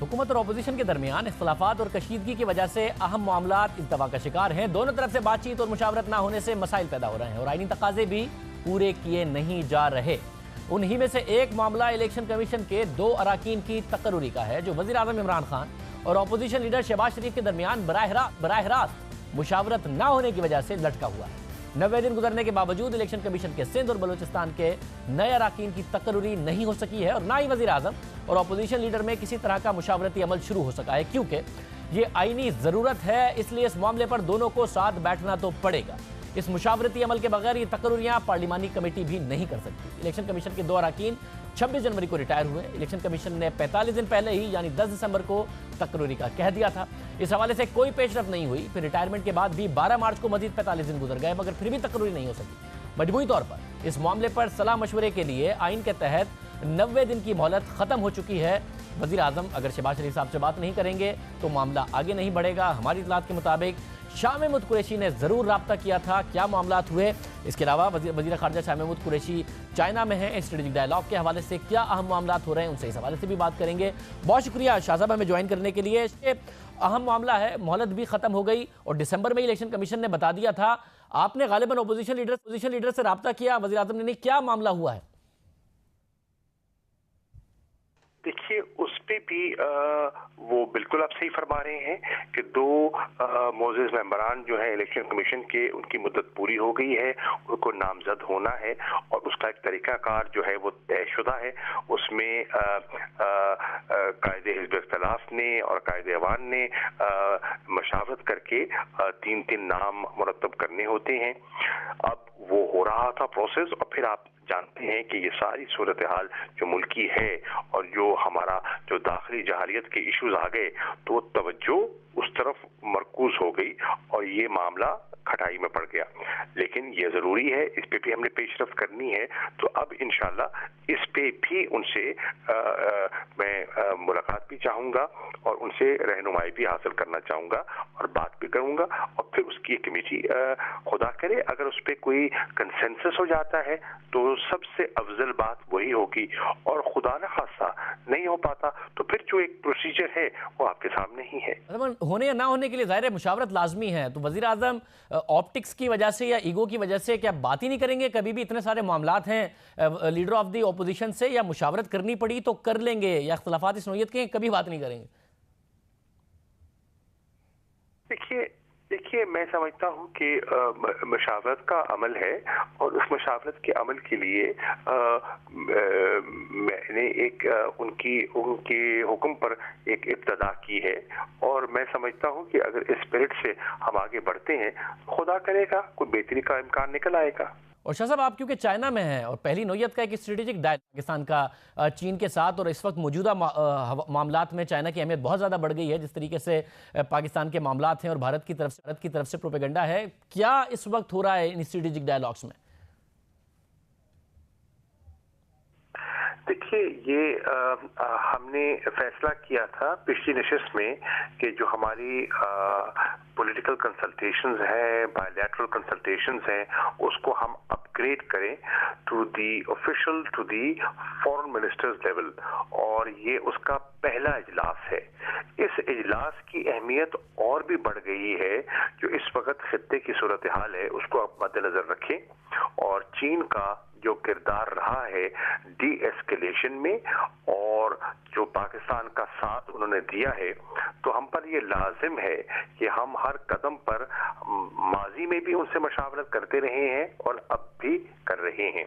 हुकूमत और अपोजिशन के दरमियान इख्तलाफात और कशीदगी की वजह से अहम मामलात इल्तवा का शिकार हैं। दोनों तरफ से बातचीत और मुशावरत ना होने से मसाइल पैदा हो रहे हैं और आईनी तकाजे भी पूरे किए नहीं जा रहे। उन्हीं में से एक मामला इलेक्शन कमीशन के 2 अराकीन की तकर्रुरी का है, जो वज़ीर आज़म इमरान खान और अपोजिशन लीडर शहबाज शरीफ के दरमियान बराह रास्त मुशावरत ना होने की वजह से लटका हुआ है। 90 दिन गुजरने के बावजूद इलेक्शन कमीशन के सिंध और बलूचिस्तान के नए अराकीन की तकर्रुरी नहीं हो सकी है और ना ही वज़ीर आज़म और अपोजिशन लीडर में किसी तरह का मुशावरती अमल शुरू हो सका है, क्योंकि ये आईनी ज़रूरत है। इसलिए इस मामले पर दोनों को साथ बैठना तो पड़ेगा। इस मुशावरती अमल के बगैर ये तकर्रुरियां पार्लिमानी कमेटी भी नहीं कर सकती। इलेक्शन कमीशन के 2 अराकीन 26 जनवरी को रिटायर हुए। इलेक्शन कमीशन ने 45 दिन पहले ही यानी 10 दिसंबर को तकर्रुरी का कह दिया था। इस हवाले से कोई पेशरफ नहीं हुई। फिर रिटायरमेंट के बाद भी 12 मार्च को मजीद 45 दिन गुजर गए, मगर फिर भी तकर्रुरी नहीं हो सकी। मजमूई तौर पर इस मामले पर सलाह मशवरे के लिए आइन के तहत 90 दिन की मोहलत खत्म हो चुकी है। वज़ीर आज़म अगर शहबाज शरीफ साहब से बात नहीं करेंगे तो मामला आगे नहीं बढ़ेगा। हमारी इत्तलात के मुताबिक शाह महमूद कुरैशी ने ज़रूर राब्ता किया था। क्या मामलात हुए? इसके अलावा वज़ीर ख़ारजा शाह महमूद कुरैशी चाइना में हैं। स्ट्रेटेजिक डायलॉग के हवाले से क्या अहम मामलात हो रहे हैं, उनसे इस हवाले से भी बात करेंगे। बहुत शुक्रिया शाह साहब हमें ज्वाइन करने के लिए। अहम मामला है, मोहलत भी ख़त्म हो गई और दिसंबर में इलेक्शन कमीशन ने बता दिया था। आपने गालिबन अपोजिशन लीडर से राब्ता किया, वज़ीर आज़म ने नहीं, क्या मामला हुआ है? देखिए, उस पे भी वो बिल्कुल आप सही फरमा रहे हैं कि 2 मोअज़्ज़ज़ मेंबरान जो है इलेक्शन कमीशन के, उनकी मुद्दत पूरी हो गई है, उनको नामजद होना है और उसका एक तरीकाकार जो है वो तयशुदा है। उसमें कायदे हिज़्ब इख्तिलाफ ने और कायदे अवान ने मशावरत करके 3-3 नाम मुरतब करने होते हैं। अब वो हो रहा था प्रोसेस और फिर आप जानते हैं कि ये सारी सूरत हाल जो मुल्की है और जो हमारा जो दाखिली जहालियत के इश्यूज आ गए तो तवज्जो उस तरफ मरकूज हो गई और ये मामला खटाई में पड़ गया। लेकिन ये ज़रूरी है, इस पे भी हमने पेशरफ्त करनी है। तो अब इंशाल्लाह इस पे भी उनसे मैं मुलाकात भी चाहूँगा और उनसे रहनुमाई भी हासिल करना चाहूँगा और बात भी करूँगा और फिर उसकी एक कमेटी खुदा करे अगर उस पर कोई कंसेंसस हो जाता है तो सबसे अफजल बात वही होगी और खुदा न खासा नहीं हो पाता तो फिर जो एक प्रोसीजर है वो आपके सामने ही है। होने या ना होने के लिए ज़ाहिर है मुशावरत लाजमी है। तो वज़ीर आज़म ऑप्टिक्स की वजह से या ईगो की वजह से क्या बात ही नहीं करेंगे? कभी भी इतने सारे मामलात हैं लीडर ऑफ द ओपोजिशन से, या मुशावरत करनी पड़ी तो कर लेंगे, या इख्तलाफात इस नौइयत के कभी बात नहीं करेंगे? देखिए मैं समझता हूँ कि मशावरत का अमल है और उस मशावरत के अमल के लिए मैंने एक उनकी हुक्म पर एक इब्तदा की है और मैं समझता हूँ कि अगर इस स्पिरिट से हम आगे बढ़ते हैं खुदा करेगा कोई बेहतरी का इम्कान निकल आएगा। और शाह साहब, आप क्योंकि चाइना में हैं और पहली नौयत का एक स्ट्रेटेजिक डायलॉग पाकिस्तान का चीन के साथ, और इस वक्त मौजूदा मामलात में चाइना की अहमियत बहुत ज़्यादा बढ़ गई है, जिस तरीके से पाकिस्तान के मामलात हैं और भारत की तरफ से प्रोपेगेंडा है, क्या इस वक्त हो रहा है इन स्ट्रेटेजिक डायलॉग्स में? देखिए, ये हमने फैसला किया था पिछली नशिस्त में कि जो हमारी पॉलिटिकल कंसल्टेशंस हैं, बायलैटरल कंसल्टेशंस हैं, उसको हम अपग्रेड करें to the official to the foreign ministers level और ये उसका पहला इजलास है। इस इजलास की अहमियत और भी बढ़ गई है। जो इस वक्त खित्ते की सूरत हाल है उसको आप मद्देनजर रखें और चीन का जो किरदार रहा है डी एस्केलेशन में और जो पाकिस्तान का साथ उन्होंने दिया है, तो हम पर ये लाजिम है कि हम हर कदम पर माजी में भी उनसे मशावरत करते रहे हैं और अब भी कर रहे हैं।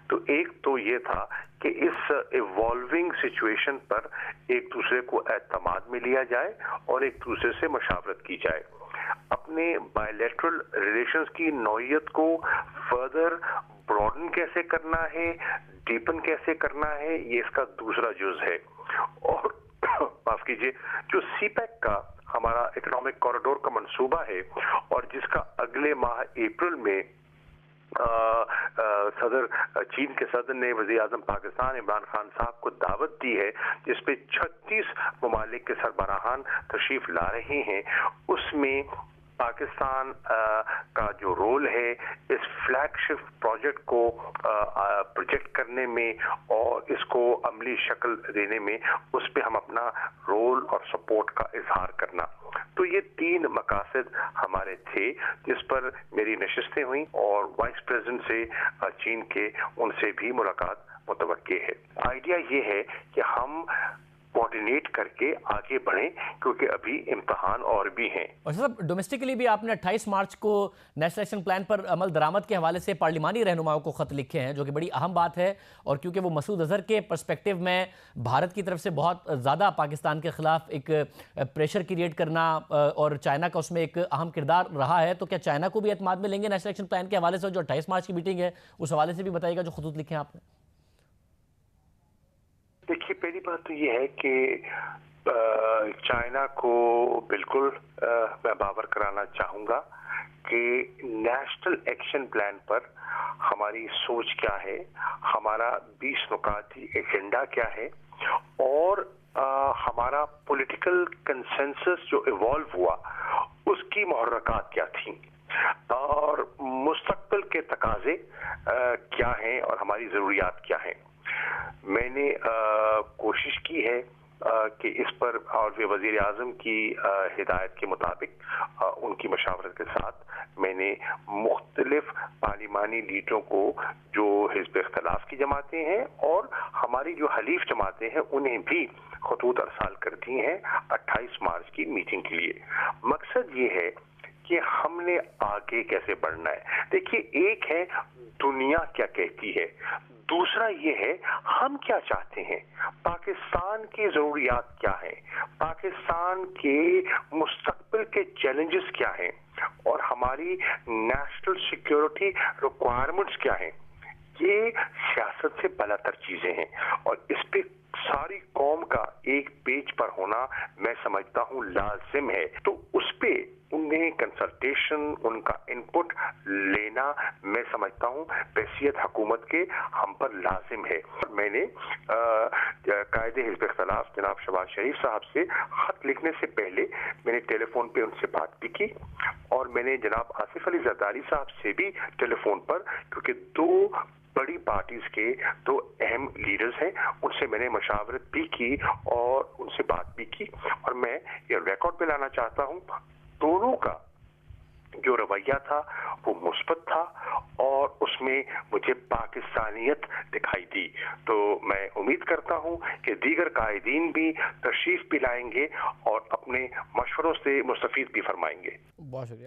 तो एक तो ये था कि इस इवॉल्विंग सिचुएशन पर एक दूसरे को एतमाद में लिया जाए और एक दूसरे से मशावरत की जाए। अपने बायलैटरल रिलेशंस की नौइयत को फर्दर ब्रॉडन कैसे करना है, डीपन कैसे करना है, ये इसका दूसरा जुज है। और माफ कीजिए, जो सीपैक का हमारा इकोनॉमिक कॉरिडोर का मंसूबा है और जिसका अगले माह अप्रैल में चीन के सदर ने वज़ीर आज़म पाकिस्तान इमरान खान साहब को दावत दी है, जिसपे 36 ममालिक के सरबराहान तशरीफ ला रहे हैं, उसमें पाकिस्तान का जो रोल है इस फ्लैगशिप प्रोजेक्ट को प्रोजेक्ट करने में और इसको अमली शक्ल देने में, उस पे हम अपना रोल और सपोर्ट का इजहार करना। तो ये 3 मकासद हमारे थे जिस पर मेरी नशिस्तें हुई और वाइस प्रेसिडेंट से चीन के उनसे भी मुलाकात मुतवक्के है। आइडिया ये है कि हम कोऑर्डिनेट करके आगे बढ़ें क्योंकि अभी इम्तिहान और भी हैं। और साहब, डोमेस्टिकली भी आपने 28 मार्च को नेशनल एक्शन प्लान पर अमल दरामद के हवाले से पार्लिमानी रहनुमाओं को खत लिखे हैं, जो कि बड़ी अहम बात है। और क्योंकि वो मसूद अजहर के पर्सपेक्टिव में भारत की तरफ से बहुत ज़्यादा पाकिस्तान के खिलाफ एक प्रेशर क्रिएट करना और चाइना का उसमें एक अहम किरदार रहा है, तो क्या चाइना को भी एतमाद में लेंगे नेशनल एक्शन प्लान के हवाले से? जो 28 मार्च की मीटिंग है उस हवाले से भी बताइएगा जो खतूत लिखे हैं आपने। देखिए, पहली बात तो ये है कि चाइना को बिल्कुल मैं बावर कराना चाहूँगा कि नेशनल एक्शन प्लान पर हमारी सोच क्या है, हमारा 20 नुकाती एजेंडा क्या है और हमारा पॉलिटिकल कंसेंसस जो इवॉल्व हुआ उसकी मुहर्रकात क्या थी और मुस्तकबिल के तकाजे क्या हैं और हमारी ज़रूरियात क्या हैं। मैंने कोशिश की है कि इस पर और वज़ीर आज़म की हिदायत के मुताबिक उनकी मशावरत के साथ मैंने मुख्तलिफ पार्लिमानी लीडरों को जो हिज़्ब इख्तिलाफ की जमातें हैं और हमारी जो हलीफ जमातें हैं उन्हें भी खतूत अरसाल कर दी हैं 28 मार्च की मीटिंग के लिए। मकसद ये है कि हमने आगे कैसे बढ़ना है। देखिए, एक है दुनिया क्या कहती है, दूसरा ये है हम क्या चाहते हैं, पाकिस्तान की ज़रूरियात क्या हैं, पाकिस्तान के मुस्तकबिल के चैलेंजेस क्या हैं और हमारी नेशनल सिक्योरिटी रिक्वायरमेंट्स क्या हैं। ये सियासत से बलातर चीजें हैं और इस पे सारी कौम का एक पेज पर होना मैं समझता हूँ लाजिम है। तो उस पे उन्हें कंसल्टेशन, उनका इनपुट लेना मैं समझता हूँ हैसियत हुकूमत के हम पर लाजिम है। मैंने कायदे हिज़्ब इख्तिलाफ जनाब शहबाज शरीफ साहब से खत लिखने से पहले मैंने टेलीफोन पे उनसे बात भी की और मैंने जनाब आसिफ अली जरदारी साहब से भी टेलीफोन पर, क्योंकि 2 बड़ी पार्टीज के 2 अहम लीडर्स हैं, उनसे मैंने मशावरत भी की और उनसे बात भी की और मैं ये रिकॉर्ड पे लाना चाहता हूँ दोनों का जो रवैया था वो मुस्बत था और उसमें मुझे पाकिस्तानियत दिखाई दी। तो मैं उम्मीद करता हूँ कि दीगर कायदीन भी तशरीफ भी लाएंगे और अपने मशवरों से मुस्तफीद भी फरमाएंगे। बहुत शुक्रिया।